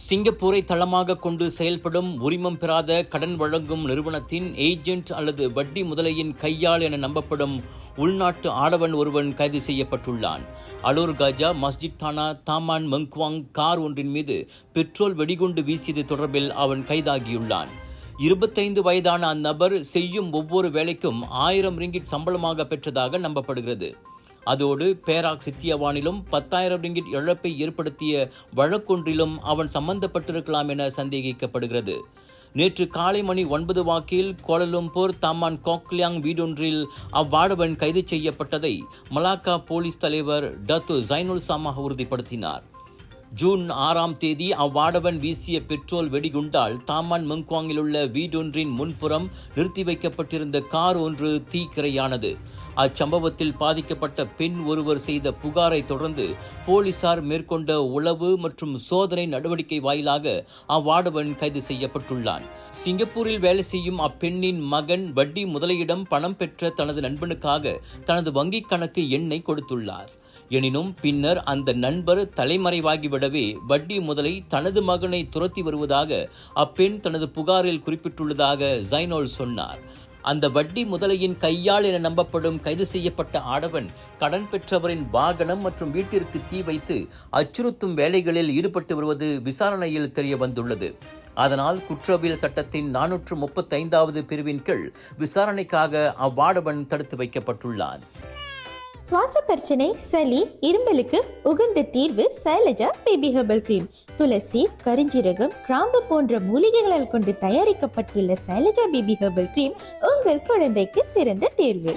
சிங்கப்பூரை தளமாக கொண்டு செயல்படும் உரிமம் பெறாத கடன் வழங்கும் நிறுவனத்தின் ஏஜென்ட் அல்லது வட்டி முதலையின் கையாள் என நம்பப்படும் உள்நாட்டு ஆடவன் ஒருவன் கைது செய்யப்பட்டுள்ளான். அலோர் காஜா மஸ்ஜித் தானா தாமான் மங்க்வாங் கார் ஒன்றின் மீது பெட்ரோல் வெடிகுண்டு வீசியது தொடர்பில் அவன் கைதாகியுள்ளான். 25 வயதான அந்நபர் செய்யும் ஒவ்வொரு வேலைக்கும் 1000 ரிங்கிட் சம்பளமாக பெற்றதாக நம்பப்படுகிறது. அதோடு பேராக் சித்தியவானிலும் 10,000 ரிங்கிட் இழப்பை ஏற்படுத்திய வழக்கொன்றிலும் அவன் சம்பந்தப்பட்டிருக்கலாம் என சந்தேகிக்கப்படுகிறது. நேற்று காலை மணி 9 வாக்கில் கோலலம்பூர் தாமான் கோக்லியாங் வீடொன்றில் அவ்வாடவன் கைது செய்யப்பட்டதை மலாக்கா போலீஸ் தலைவர் டத்து ஜைனுல் சாமாஹ் உறுதிப்படுத்தினார். ஜூன் 6ஆம் தேதி அவ்வாடவன் வீசிய பெட்ரோல் வெடிகுண்டால் தாமான் மங்க்வாங்கில் உள்ள வீடொன்றின் முன்புறம் நிறுத்தி வைக்கப்பட்டிருந்த கார் ஒன்று தீக்கிரையானது. அச்சம்பவத்தில் பாதிக்கப்பட்ட பெண் ஒருவர் செய்த புகாரை தொடர்ந்து போலீசார் மேற்கொண்ட உளவு மற்றும் சோதனை நடவடிக்கை வாயிலாக அவ்வாடவன் கைது செய்யப்பட்டுள்ளான். சிங்கப்பூரில் வேலை செய்யும் அப்பெண்ணின் மகன் வட்டி முதலையிடம் பணம் பெற்ற தனது நண்பனுக்காக தனது வங்கிக் கணக்கு எண்ணை கொடுத்துள்ளார். எனினும் பின்னர் அந்த நண்பர் தலைமறைவாகிவிடவே வட்டி முதலை தனது மகனை துரத்தி வருவதாக அப்பெண் தனது புகாரில் குறிப்பிட்டுள்ளதாக ஜைனோல் சொன்னார். அந்த வட்டி முதலையின் கையாள் என நம்பப்படும் கைது செய்யப்பட்ட ஆடவன் கடன் பெற்றவரின் வாகனம் மற்றும் வீட்டிற்கு தீ வைத்து அச்சுறுத்தும் வேலைகளில் ஈடுபட்டு வருவது விசாரணையில் தெரிய வந்துள்ளது. அதனால் குற்றவியல் சட்டத்தின் 435வது பிரிவின் கீழ் விசாரணைக்காக அவ்வாடவன் தடுத்து வைக்கப்பட்டுள்ளான். சுவாச பிரச்சனை, சளி, இருமலுக்கு உகந்த தீர்வு சைலஜா பேபி ஹெர்பல் கிரீம். துளசி, கரிஞ்சீரகம், கிராம்பு போன்ற மூலிகைகளால் கொண்டு தயாரிக்கப்பட்டுள்ள சைலஜா பேபி ஹெர்பல் கிரீம் உங்கள் குழந்தைக்கு சிறந்த தேர்வு.